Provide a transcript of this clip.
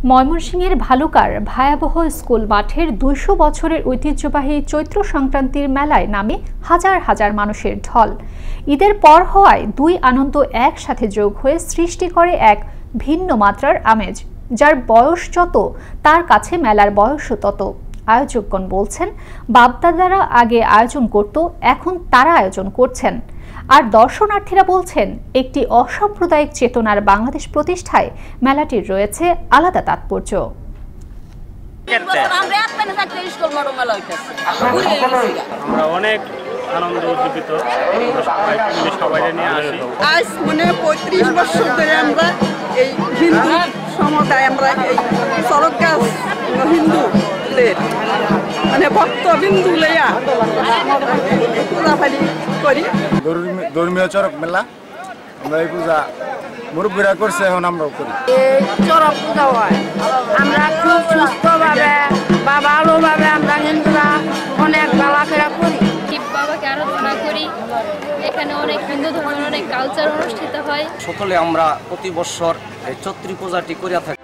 ময়মনসিংহের ভালুকার ভয়াবহ স্কুল মাঠের ২০০ বছরের ঐতিহ্যবাহী চৈত্র সংক্রান্তির মেলায় নামে হাজার হাজার মানুষের ঢল। ঈদের পর হওয়ায় দুই আনন্দ একসাথে যোগ হয়ে সৃষ্টি করে এক ভিন্ন মাত্রার আমেজ। যার বয়স যত, তার কাছে মেলার বয়সও তত। আয়োজকগণ বলছেন, বাপদাদারা আগে আয়োজন করত, এখন তারা আয়োজন করছেন। আর দর্শনার্থীরা বলছেন, একটি অসাম্প্রদায়িক চেতনার বাংলাদেশ প্রতিষ্ঠায় মেলাটির রয়েছে আলাদা তাৎপর্য। আমরা অনেক আনন্দ উদ্দীপিত, সবাই নিয়ে আসি। আজ 35 বছর ধরে আমরা এই হিন্দু সমুদায়, আমরা এই সরকার হিন্দুদের ভক্তবিন্দু লইয়া পূজাপালি করি। ধর্মীয় চড়ক মেলা, আমরা এই পূজা মুরব্বীরা করছে, এখন আমরাও করি। এই চড়ক পূজা হয়, আমরা খুব সুস্থভাবে বা ভালোভাবে আমরা হিন্দুরা অনেক চলাফেরা করি। শিব বাবাকে আরাধনা করি। এখানে অনেক হিন্দু ধর্মের অনেক কালচার অনুষ্ঠিত হয়। সকলে আমরা প্রতি বছর এই চৈত্রী পূজাটি করিয়া থাকি।